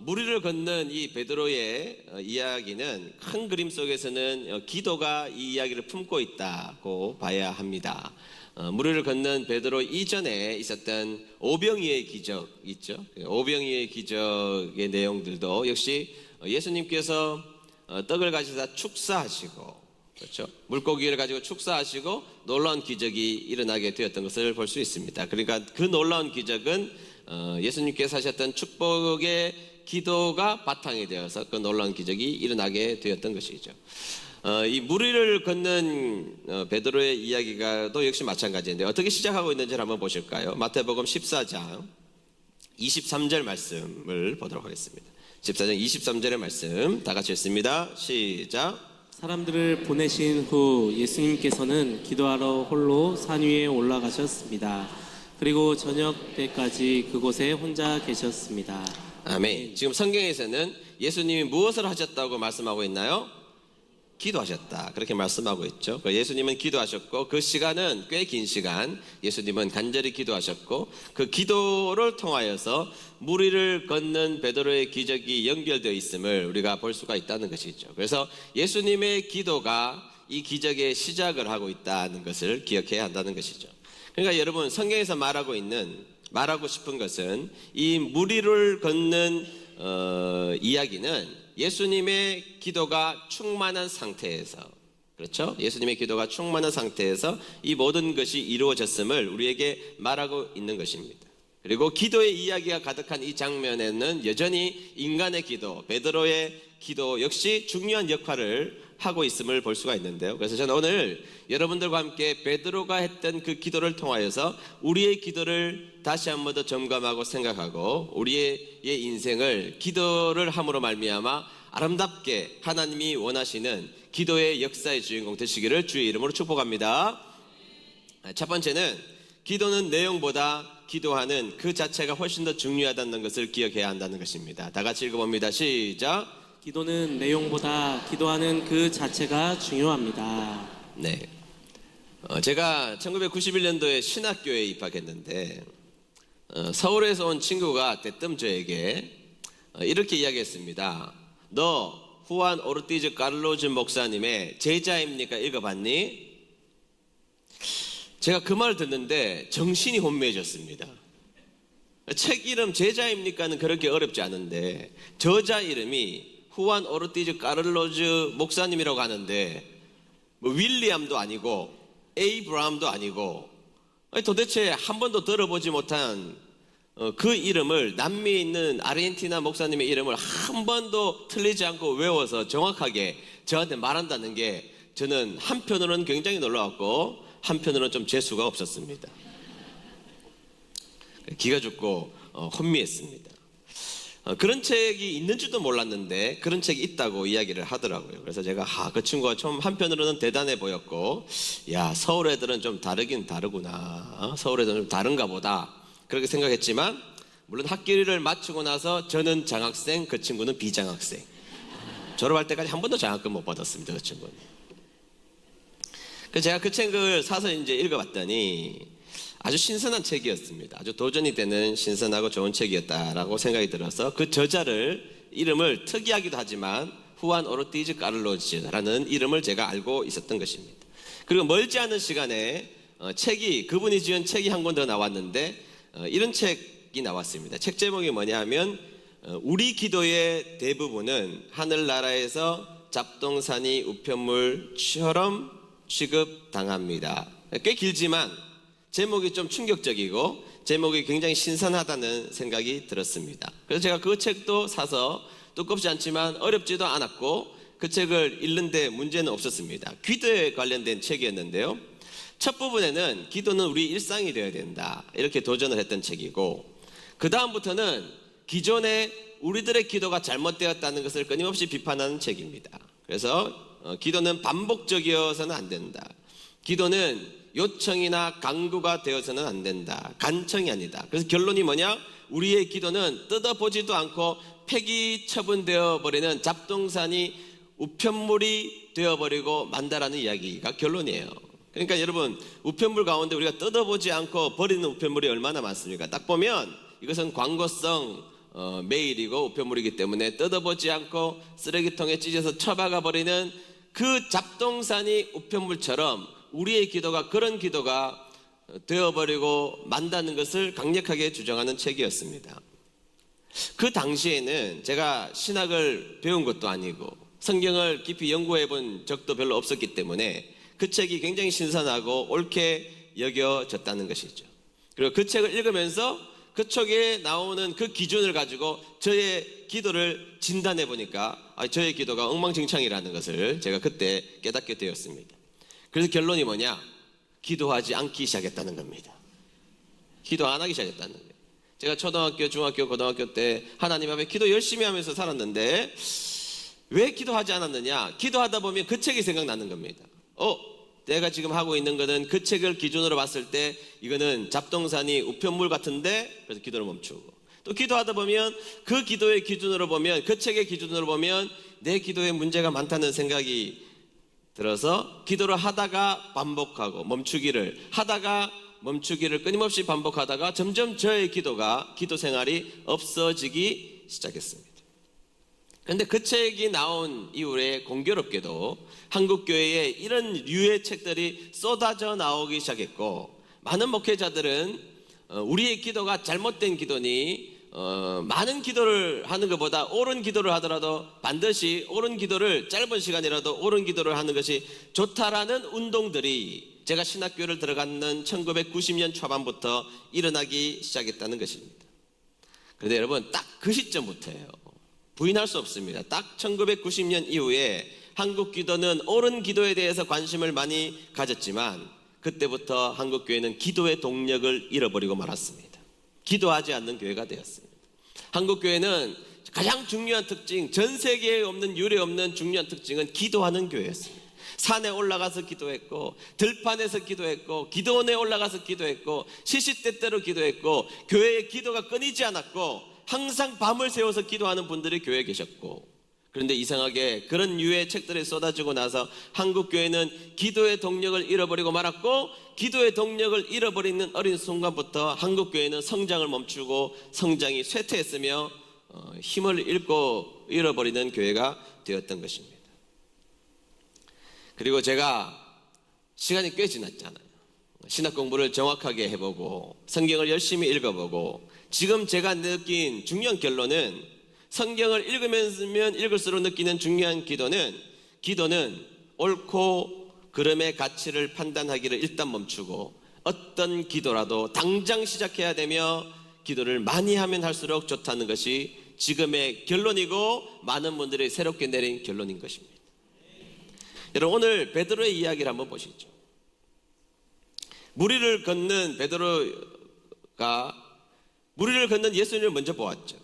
무리를 걷는 이 베드로의 이야기는 큰 그림 속에서는 기도가 이 이야기를 품고 있다고 봐야 합니다. 무리를 걷는 베드로 이전에 있었던 오병이의 기적 있죠. 오병이의 기적의 내용들도 역시 예수님께서 떡을 가지사 축사하시고, 그렇죠, 물고기를 가지고 축사하시고 놀라운 기적이 일어나게 되었던 것을 볼 수 있습니다. 그러니까 그 놀라운 기적은 예수님께서 하셨던 축복의 기도가 바탕이 되어서 그 놀라운 기적이 일어나게 되었던 것이죠. 이 무리를 걷는 베드로의 이야기가도 역시 마찬가지인데 어떻게 시작하고 있는지를 한번 보실까요? 마태복음 14장 23절 말씀을 보도록 하겠습니다. 14장 23절의 말씀 다 같이 읽습니다. 시작. 사람들을 보내신 후 예수님께서는 기도하러 홀로 산 위에 올라가셨습니다. 그리고 저녁 때까지 그곳에 혼자 계셨습니다. 아멘. 지금 성경에서는 예수님이 무엇을 하셨다고 말씀하고 있나요? 기도하셨다, 그렇게 말씀하고 있죠. 예수님은 기도하셨고 그 시간은 꽤 긴 시간 예수님은 간절히 기도하셨고 그 기도를 통하여서 무리를 걷는 베드로의 기적이 연결되어 있음을 우리가 볼 수가 있다는 것이죠. 그래서 예수님의 기도가 이 기적의 시작을 하고 있다는 것을 기억해야 한다는 것이죠. 그러니까 여러분, 성경에서 말하고 싶은 것은 이 무리를 걷는 이야기는 예수님의 기도가 충만한 상태에서, 그렇죠? 예수님의 기도가 충만한 상태에서 이 모든 것이 이루어졌음을 우리에게 말하고 있는 것입니다. 그리고 기도의 이야기가 가득한 이 장면에는 여전히 인간의 기도, 베드로의 기도 역시 중요한 역할을 하고 있음을 볼 수가 있는데요. 그래서 저는 오늘 여러분들과 함께 베드로가 했던 그 기도를 통하여서 우리의 기도를 다시 한 번 더 점검하고 생각하고 우리의 인생을 기도를 함으로 말미암아 아름답게 하나님이 원하시는 기도의 역사의 주인공 되시기를 주의 이름으로 축복합니다. 첫 번째는 기도는 내용보다 기도하는 그 자체가 훨씬 더 중요하다는 것을 기억해야 한다는 것입니다. 다 같이 읽어봅니다. 시작. 기도는 내용보다 기도하는 그 자체가 중요합니다. 네. 제가 1991년도에 신학교에 입학했는데 서울에서 온 친구가 대뜸 저에게 이렇게 이야기했습니다. 너 후안 오르티즈 카를로즈 목사님의 제자입니까? 읽어봤니? 제가 그 말을 듣는데 정신이 혼미해졌습니다. 책 이름 제자입니까는 그렇게 어렵지 않은데 저자 이름이 후안 오르티즈 카를로즈 목사님이라고 하는데 뭐 윌리엄도 아니고 에이브라함도 아니고 도대체 한 번도 들어보지 못한 그 이름을, 남미에 있는 아르헨티나 목사님의 이름을 한 번도 틀리지 않고 외워서 정확하게 저한테 말한다는 게 저는 한편으로는 굉장히 놀라웠고 한편으로는 좀 재수가 없었습니다. 기가 죽고 혼미했습니다. 그런 책이 있는 줄도 몰랐는데 그런 책이 있다고 이야기를 하더라고요. 그래서 제가 그 친구가 좀 한편으로는 대단해 보였고, 야, 서울 애들은 좀 다르긴 다르구나, 서울 애들은 좀 다른가 보다, 그렇게 생각했지만 물론 학기를 마치고 나서 저는 장학생, 그 친구는 비장학생, 졸업할 때까지 한 번도 장학금 못 받았습니다, 그 친구는. 그래서 제가 그 책을 사서 이제 읽어봤더니 아주 신선한 책이었습니다. 아주 도전이 되는 신선하고 좋은 책이었다라고 생각이 들어서 그 저자를, 이름을 특이하기도 하지만 후안 오르티즈 카를로즈라는 이름을 제가 알고 있었던 것입니다. 그리고 멀지 않은 시간에 그분이 지은 책이 한 권 더 나왔는데 이런 책이 나왔습니다. 책 제목이 뭐냐 하면 우리 기도의 대부분은 하늘나라에서 잡동사니 우편물처럼 취급당합니다. 꽤 길지만 제목이 좀 충격적이고 제목이 굉장히 신선하다는 생각이 들었습니다. 그래서 제가 그 책도 사서 두껍지 않지만 어렵지도 않았고 그 책을 읽는데 문제는 없었습니다. 기도에 관련된 책이었는데요, 첫 부분에는 기도는 우리 일상이 되어야 된다, 이렇게 도전을 했던 책이고, 그 다음부터는 기존에 우리들의 기도가 잘못되었다는 것을 끊임없이 비판하는 책입니다. 그래서 기도는 반복적이어서는 안 된다, 기도는 요청이나 강구가 되어서는 안 된다, 간청이 아니다. 그래서 결론이 뭐냐? 우리의 기도는 뜯어보지도 않고 폐기 처분되어 버리는 잡동사니 우편물이 되어버리고 만다라는 이야기가 결론이에요. 그러니까 여러분, 우편물 가운데 우리가 뜯어보지 않고 버리는 우편물이 얼마나 많습니까? 딱 보면 이것은 광고성 매일이고 우편물이기 때문에 뜯어보지 않고 쓰레기통에 찢어서 처박아 버리는 그 잡동사니 우편물처럼 우리의 기도가 그런 기도가 되어버리고 만다는 것을 강력하게 주장하는 책이었습니다. 그 당시에는 제가 신학을 배운 것도 아니고 성경을 깊이 연구해 본 적도 별로 없었기 때문에 그 책이 굉장히 신선하고 옳게 여겨졌다는 것이죠. 그리고 그 책을 읽으면서 그 책에 나오는 그 기준을 가지고 저의 기도를 진단해 보니까 저의 기도가 엉망진창이라는 것을 제가 그때 깨닫게 되었습니다. 그래서 결론이 뭐냐? 기도하지 않기 시작했다는 겁니다. 기도 안 하기 시작했다는 거예요. 제가 초등학교, 중학교, 고등학교 때 하나님 앞에 기도 열심히 하면서 살았는데 왜 기도하지 않았느냐? 기도하다 보면 그 책이 생각나는 겁니다. 내가 지금 하고 있는 거는 그 책을 기준으로 봤을 때 이거는 잡동사니 우편물 같은데, 그래서 기도를 멈추고, 또 기도하다 보면 그 기도의 기준으로 보면, 그 책의 기준으로 보면 내 기도에 문제가 많다는 생각이 들어서 기도를 하다가 반복하고 멈추기를 하다가 멈추기를 끊임없이 반복하다가 점점 저의 기도 생활이 없어지기 시작했습니다. 그런데 그 책이 나온 이후에 공교롭게도 한국교회에 이런 류의 책들이 쏟아져 나오기 시작했고, 많은 목회자들은 우리의 기도가 잘못된 기도니 많은 기도를 하는 것보다 옳은 기도를 하더라도 반드시 옳은 기도를 짧은 시간이라도 옳은 기도를 하는 것이 좋다라는 운동들이 제가 신학교를 들어갔는 1990년 초반부터 일어나기 시작했다는 것입니다. 그런데 여러분, 딱 그 시점부터예요. 부인할 수 없습니다. 딱 1990년 이후에 한국 기도는 옳은 기도에 대해서 관심을 많이 가졌지만 그때부터 한국 교회는 기도의 동력을 잃어버리고 말았습니다. 기도하지 않는 교회가 되었습니다. 한국 교회는 가장 중요한 특징, 전 세계에 없는 유례 없는 중요한 특징은 기도하는 교회였습니다. 산에 올라가서 기도했고, 들판에서 기도했고, 기도원에 올라가서 기도했고, 시시때때로 기도했고, 교회의 기도가 끊이지 않았고, 항상 밤을 새워서 기도하는 분들이 교회에 계셨고, 그런데 이상하게 그런 유의 책들이 쏟아지고 나서 한국 교회는 기도의 동력을 잃어버리고 말았고, 기도의 동력을 잃어버리는 어린 순간부터 한국 교회는 성장을 멈추고 성장이 쇠퇴했으며 힘을 잃어버리는 교회가 되었던 것입니다. 그리고 제가 시간이 꽤 지났잖아요. 신학 공부를 정확하게 해보고 성경을 열심히 읽어보고 지금 제가 느낀 중요한 결론은, 성경을 읽으면 읽을수록 느끼는 중요한 기도는 옳고 그름의 가치를 판단하기를 일단 멈추고 어떤 기도라도 당장 시작해야 되며 기도를 많이 하면 할수록 좋다는 것이 지금의 결론이고 많은 분들이 새롭게 내린 결론인 것입니다. 여러분, 오늘 베드로의 이야기를 한번 보시죠. 무리를 걷는 예수님을 먼저 보았죠.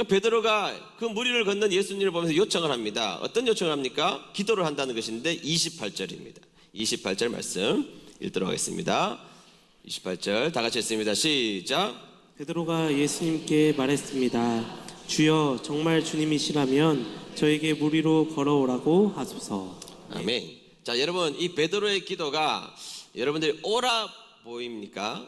베드로가 그 무리를 걷는 예수님을 보면서 요청을 합니다. 어떤 요청을 합니까? 기도를 한다는 것인데 28절입니다. 28절 말씀 읽도록 하겠습니다. 28절 다 같이 읽습니다. 시작. 베드로가 예수님께 말했습니다. 주여, 정말 주님이시라면 저에게 무리로 걸어오라고 하소서. 아멘. 자, 여러분, 이 베드로의 기도가 여러분들이 옳아 보입니까?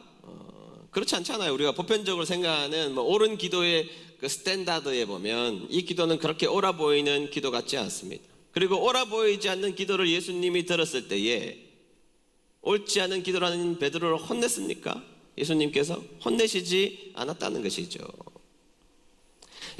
그렇지 않잖아요. 우리가 보편적으로 생각하는 옳은 기도의 그 스탠다드에 보면 이 기도는 그렇게 옳아 보이는 기도 같지 않습니다. 그리고 옳아 보이지 않는 기도를 예수님이 들었을 때에 옳지 않은 기도라는 베드로를 혼냈습니까? 예수님께서 혼내시지 않았다는 것이죠.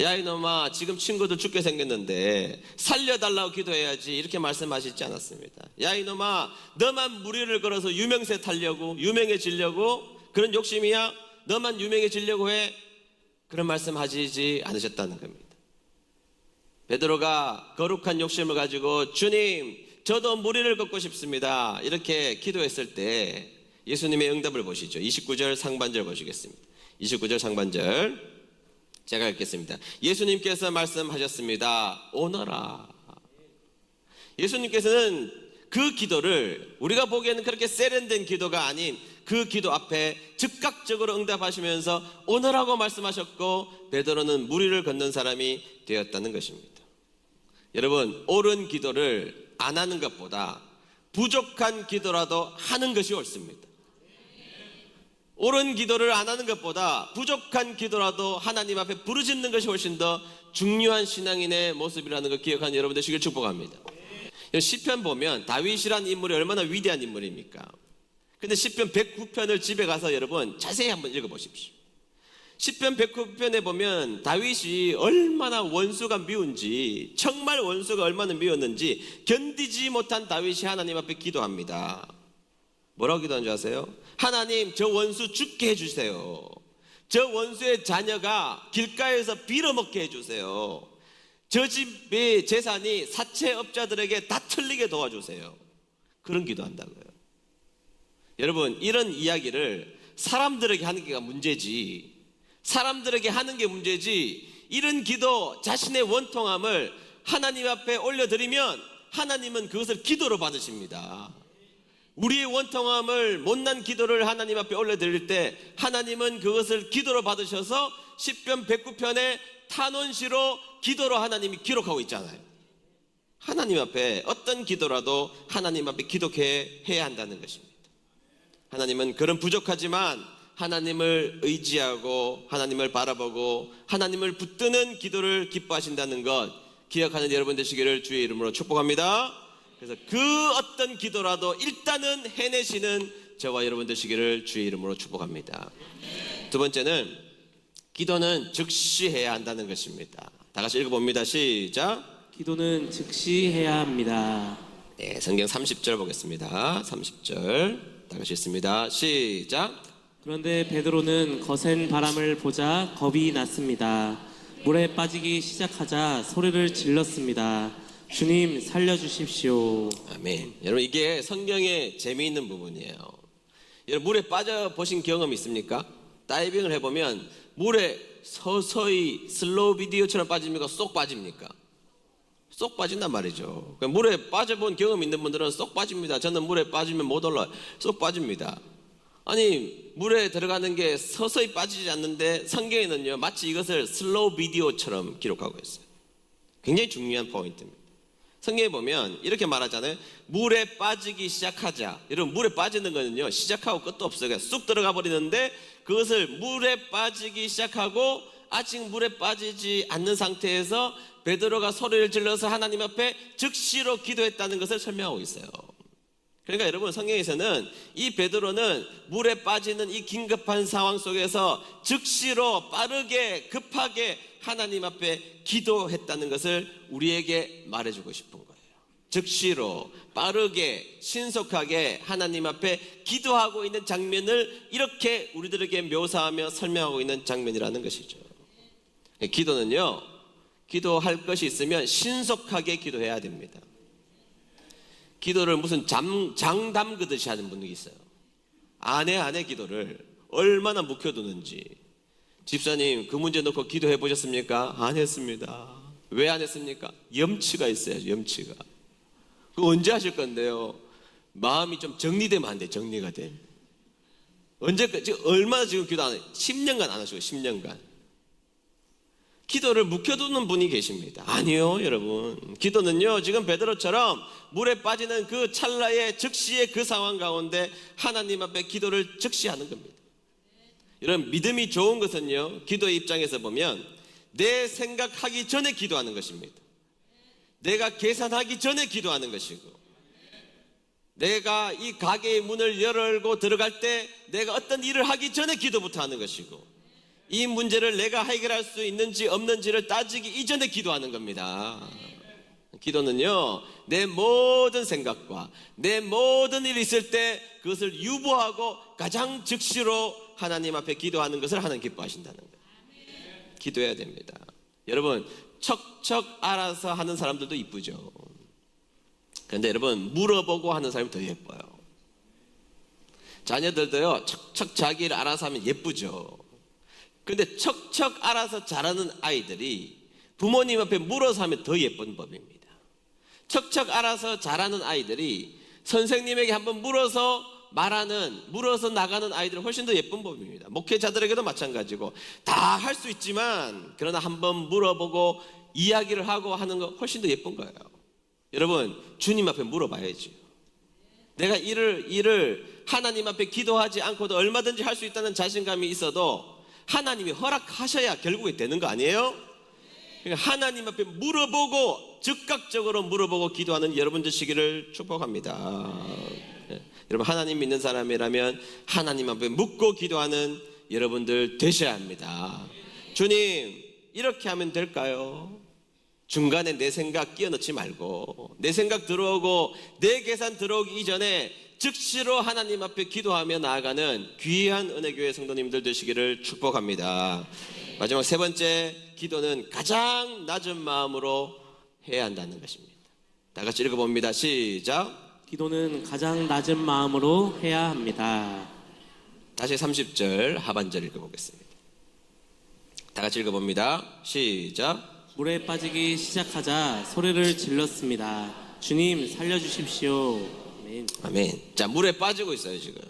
야, 이놈아, 지금 친구들 죽게 생겼는데 살려달라고 기도해야지, 이렇게 말씀하시지 않았습니다. 야, 이놈아, 너만 무리를 걸어서 유명세 타려고, 유명해지려고 그런 욕심이야? 너만 유명해지려고 해? 그런 말씀하시지 않으셨다는 겁니다. 베드로가 거룩한 욕심을 가지고 주님, 저도 무리를 걷고 싶습니다, 이렇게 기도했을 때 예수님의 응답을 보시죠. 29절 상반절 보시겠습니다. 29절 상반절 제가 읽겠습니다. 예수님께서 말씀하셨습니다. 오너라. 예수님께서는 그 기도를, 우리가 보기에는 그렇게 세련된 기도가 아닌 그 기도 앞에 즉각적으로 응답하시면서 오너라고 말씀하셨고, 베드로는 무리를 걷는 사람이 되었다는 것입니다. 여러분, 옳은 기도를 안 하는 것보다 부족한 기도라도 하는 것이 옳습니다. 옳은 기도를 안 하는 것보다 부족한 기도라도 하나님 앞에 부르짖는 것이 훨씬 더 중요한 신앙인의 모습이라는 걸 기억하는 여러분 되시길 축복합니다. 시편 보면 다윗이란 인물이 얼마나 위대한 인물입니까? 근데 시편 109편을 집에 가서 여러분 자세히 한번 읽어보십시오. 시편 109편에 보면 다윗이 얼마나 원수가 미운지, 정말 원수가 얼마나 미웠는지 견디지 못한 다윗이 하나님 앞에 기도합니다. 뭐라고 기도한 줄 아세요? 하나님, 저 원수 죽게 해주세요. 저 원수의 자녀가 길가에서 빌어먹게 해주세요. 저 집의 재산이 사채업자들에게 다 틀리게 도와주세요. 그런 기도한다고요. 여러분, 이런 이야기를 사람들에게 하는 게 문제지, 사람들에게 하는 게 문제지, 이런 기도, 자신의 원통함을 하나님 앞에 올려드리면 하나님은 그것을 기도로 받으십니다. 우리의 원통함을, 못난 기도를 하나님 앞에 올려드릴 때 하나님은 그것을 기도로 받으셔서 시편 109편에 탄원시로 기도로 하나님이 기록하고 있잖아요. 하나님 앞에 어떤 기도라도 하나님 앞에 기도해야 한다는 것입니다. 하나님은 그런 부족하지만 하나님을 의지하고 하나님을 바라보고 하나님을 붙드는 기도를 기뻐하신다는 것 기억하는 여러분 되시기를 주의 이름으로 축복합니다. 그래서 그 어떤 기도라도 일단은 해내시는 저와 여러분 되시기를 주의 이름으로 축복합니다. 두 번째는 기도는 즉시 해야 한다는 것입니다. 다 같이 읽어봅니다. 시작. 기도는 즉시 해야 합니다. 네, 성경 30절 보겠습니다. 30절 다 같이 읽습니다. 시작. 그런데 베드로는 거센 바람을 보자 겁이 났습니다. 물에 빠지기 시작하자 소리를 질렀습니다. 주님 살려주십시오. 아멘. 여러분, 이게 성경의 재미있는 부분이에요. 여러분, 물에 빠져 보신 경험 있습니까? 다이빙을 해보면 물에 서서히 슬로우 비디오처럼 빠집니까? 쏙 빠집니까? 쏙 빠진단 말이죠. 물에 빠져본 경험 있는 분들은 쏙 빠집니다. 저는 물에 빠지면 못 올라요. 쏙 빠집니다. 아니, 물에 들어가는 게 서서히 빠지지 않는데 성경에는요 마치 이것을 슬로우 비디오처럼 기록하고 있어요. 굉장히 중요한 포인트입니다. 성경에 보면 이렇게 말하잖아요. 물에 빠지기 시작하자. 여러분, 물에 빠지는 거는요 시작하고 끝도 없어요. 그냥 쑥 들어가 버리는데 그것을 물에 빠지기 시작하고 아직 물에 빠지지 않는 상태에서 베드로가 소리를 질러서 하나님 앞에 즉시로 기도했다는 것을 설명하고 있어요. 그러니까 여러분, 성경에서는 이 베드로는 물에 빠지는 이 긴급한 상황 속에서 즉시로 빠르게 급하게 하나님 앞에 기도했다는 것을 우리에게 말해주고 싶은 거예요. 즉시로 빠르게 신속하게 하나님 앞에 기도하고 있는 장면을 이렇게 우리들에게 묘사하며 설명하고 있는 장면이라는 것이죠. 기도는요, 기도할 것이 있으면 신속하게 기도해야 됩니다. 기도를 무슨 장 담그듯이 하는 분이 있어요. 안에 기도를 얼마나 묵혀두는지. 집사님, 그 문제 놓고 기도해 보셨습니까? 안 했습니다. 왜 안 했습니까? 염치가 있어야죠. 염치가. 그거 언제 하실 건데요? 마음이 좀 정리되면 안 돼. 정리가 돼. 언제까지, 얼마나 지금 기도 안 해요? 10년간 안 하시고 10년간 기도를 묵혀두는 분이 계십니다. 아니요, 여러분. 기도는요, 지금 베드로처럼 물에 빠지는 그 찰나의 즉시의 그 상황 가운데 하나님 앞에 기도를 즉시 하는 겁니다. 여러분, 믿음이 좋은 것은요, 기도의 입장에서 보면 내 생각하기 전에 기도하는 것입니다. 내가 계산하기 전에 기도하는 것이고, 내가 이 가게의 문을 열고 들어갈 때 내가 어떤 일을 하기 전에 기도부터 하는 것이고, 이 문제를 내가 해결할 수 있는지 없는지를 따지기 이전에 기도하는 겁니다. 기도는요, 내 모든 생각과 내 모든 일이 있을 때 그것을 유보하고 가장 즉시로 하나님 앞에 기도하는 것을 하나님 기뻐하신다는 거예요. 기도해야 됩니다. 여러분, 척척 알아서 하는 사람들도 이쁘죠. 그런데 여러분, 물어보고 하는 사람이 더 예뻐요. 자녀들도요, 척척 자기 일 알아서 하면 예쁘죠. 그런데 척척 알아서 잘하는 아이들이 부모님 앞에 물어서 하면 더 예쁜 법입니다. 척척 알아서 잘하는 아이들이 선생님에게 한번 물어서 나가는 아이들은 훨씬 더 예쁜 법입니다. 목회자들에게도 마찬가지고 다 할 수 있지만 그러나 한번 물어보고 이야기를 하고 하는 거 훨씬 더 예쁜 거예요. 여러분, 주님 앞에 물어봐야죠. 내가 일을 하나님 앞에 기도하지 않고도 얼마든지 할 수 있다는 자신감이 있어도 하나님이 허락하셔야 결국에 되는 거 아니에요? 그러니까 하나님 앞에 물어보고 즉각적으로 물어보고 기도하는 여러분 되시기를 축복합니다. 여러분 하나님 믿는 사람이라면 하나님 앞에 묻고 기도하는 여러분들 되셔야 합니다. 주님 이렇게 하면 될까요? 중간에 내 생각 끼워 넣지 말고 내 생각 들어오고 내 계산 들어오기 이전에 즉시로 하나님 앞에 기도하며 나아가는 귀한 은혜교회 성도님들 되시기를 축복합니다. 마지막 세 번째, 기도는 가장 낮은 마음으로 해야 한다는 것입니다. 다 같이 읽어봅니다. 시작. 기도는 가장 낮은 마음으로 해야 합니다. 다시 30절 하반절 읽어보겠습니다. 다 같이 읽어봅니다. 시작. 물에 빠지기 시작하자 소리를 질렀습니다. 주님 살려주십시오. 아멘. 아멘. 자, 물에 빠지고 있어요 지금.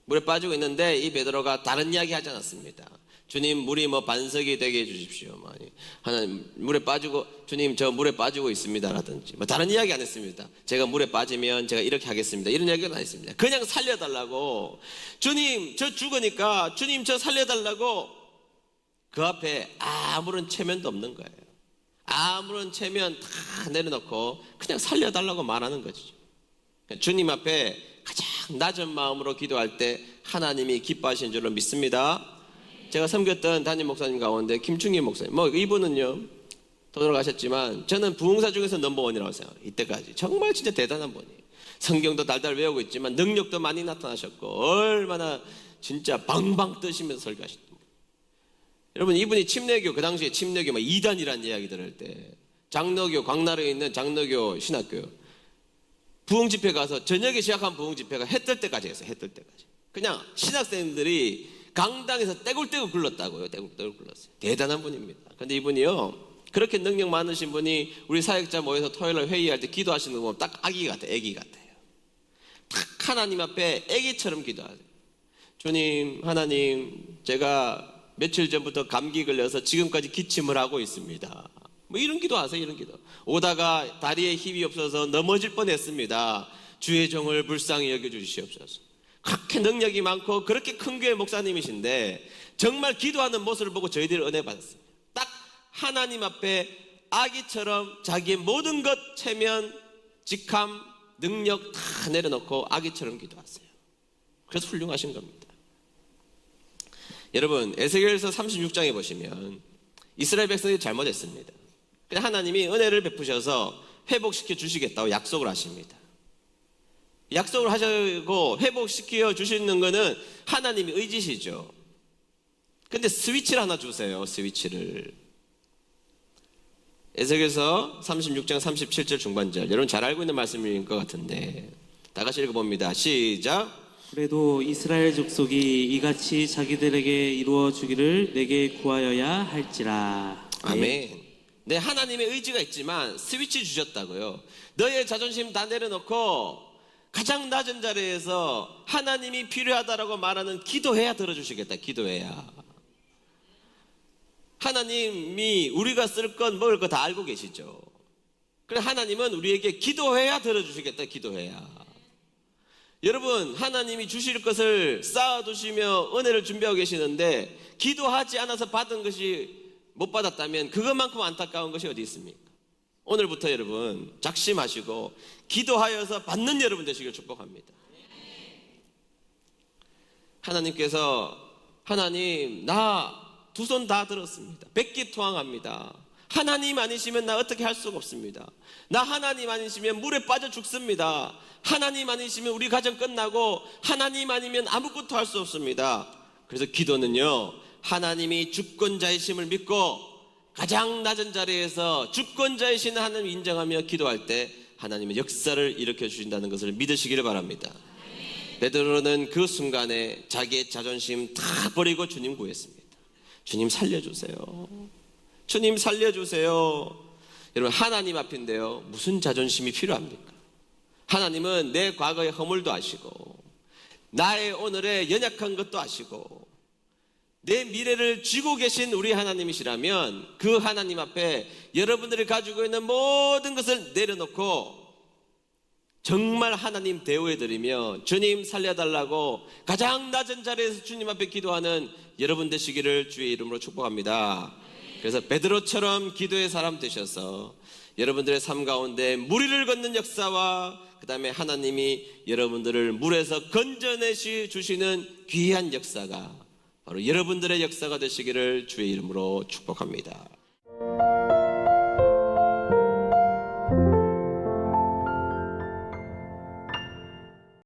물에 빠지고 있는데 이 베드로가 다른 이야기 하지 않았습니다. 주님 물이 뭐 반석이 되게 해주십시오. 하나님 물에 빠지고 주님 저 물에 빠지고 있습니다라든지 뭐 다른 이야기 안 했습니다. 제가 물에 빠지면 제가 이렇게 하겠습니다. 이런 이야기는 안 했습니다. 그냥 살려달라고. 주님 저 죽으니까 주님 저 살려달라고. 그 앞에 아무런 체면도 없는 거예요. 아무런 체면 다 내려놓고 그냥 살려달라고 말하는 거죠. 주님 앞에 가장 낮은 마음으로 기도할 때 하나님이 기뻐하시는 줄로 믿습니다. 제가 섬겼던 담임 목사님 가운데 김충기 목사님, 뭐 이분은요 돌아가셨지만 저는 부흥사 중에서 넘버원이라고 생각해요. 이때까지 정말 진짜 대단한 분이에요. 성경도 달달 외우고 있지만 능력도 많이 나타나셨고 얼마나 진짜 방방 뜨시면서 설교하셨던 분이에요. 여러분 이분이 침례교, 그 당시에 침례교 막 2단이라는 이야기 들을 때 장로교, 광나라에 있는 장로교 신학교 부흥집회 가서 저녁에 시작한 부흥집회가 해 뜰 때까지 했어요. 해 뜰 때까지. 그냥 신학생들이 강당에서 떼굴떼굴 굴렀다고요. 떼굴떼굴 굴렀어요. 대단한 분입니다. 근데 이분이요 그렇게 능력 많으신 분이 우리 사역자 모여서 토요일날 회의할 때 기도하시는 거 보면 딱 아기 같아요. 애기 같아요. 딱 하나님 앞에 애기처럼 기도하세요. 주님 하나님 제가 며칠 전부터 감기 걸려서 지금까지 기침을 하고 있습니다. 뭐 이런 기도하세요. 이런 기도. 오다가 다리에 힘이 없어서 넘어질 뻔했습니다. 주의 종을 불쌍히 여겨주시옵소서. 그렇게 능력이 많고 그렇게 큰 교회 목사님이신데 정말 기도하는 모습을 보고 저희들이 은혜 받았습니다. 딱 하나님 앞에 아기처럼 자기의 모든 것 체면, 직함, 능력 다 내려놓고 아기처럼 기도하세요. 그래서 훌륭하신 겁니다. 여러분 에스겔서 36장에 보시면 이스라엘 백성이 잘못했습니다. 그냥 하나님이 은혜를 베푸셔서 회복시켜 주시겠다고 약속을 하십니다. 약속을 하시고 회복시켜 주시는 것은 하나님의 의지시죠. 근데 스위치를 하나 주세요. 스위치를. 에스겔서 36장 37절 중반절, 여러분 잘 알고 있는 말씀인 것 같은데 다 같이 읽어봅니다. 시작. 그래도 이스라엘 족속이 이같이 자기들에게 이루어 주기를 내게 구하여야 할지라. 아멘. 네, 하나님의 의지가 있지만 스위치 주셨다고요. 너의 자존심 다 내려놓고 가장 낮은 자리에서 하나님이 필요하다라고 말하는 기도해야 들어주시겠다. 기도해야. 하나님이 우리가 쓸 건 먹을 거 다 알고 계시죠. 그래 하나님은 우리에게 기도해야 들어주시겠다. 기도해야. 여러분 하나님이 주실 것을 쌓아두시며 은혜를 준비하고 계시는데 기도하지 않아서 받은 것이 못 받았다면 그것만큼 안타까운 것이 어디 있습니까? 오늘부터 여러분 작심하시고 기도하여서 받는 여러분 되시길 축복합니다. 하나님께서 하나님 나 두 손 다 들었습니다. 백기투항합니다. 하나님 아니시면 나 어떻게 할 수가 없습니다. 나 하나님 아니시면 물에 빠져 죽습니다. 하나님 아니시면 우리 가정 끝나고 하나님 아니면 아무것도 할 수 없습니다. 그래서 기도는요 하나님이 주권자이심을 믿고 가장 낮은 자리에서 주권자이신 하나님을 인정하며 기도할 때 하나님의 역사를 일으켜 주신다는 것을 믿으시기를 바랍니다. 베드로는 그 순간에 자기의 자존심 다 버리고 주님 구했습니다. 주님 살려주세요. 주님 살려주세요. 여러분 하나님 앞인데요 무슨 자존심이 필요합니까? 하나님은 내 과거의 허물도 아시고 나의 오늘의 연약한 것도 아시고 내 미래를 쥐고 계신 우리 하나님이시라면 그 하나님 앞에 여러분들이 가지고 있는 모든 것을 내려놓고 정말 하나님 대우해드리며 주님 살려달라고 가장 낮은 자리에서 주님 앞에 기도하는 여러분 되시기를 주의 이름으로 축복합니다. 그래서 베드로처럼 기도의 사람 되셔서 여러분들의 삶 가운데 무리를 걷는 역사와 그 다음에 하나님이 여러분들을 물에서 건져내시 주시는 귀한 역사가 바로 여러분들의 역사가 되시기를 주의 이름으로 축복합니다.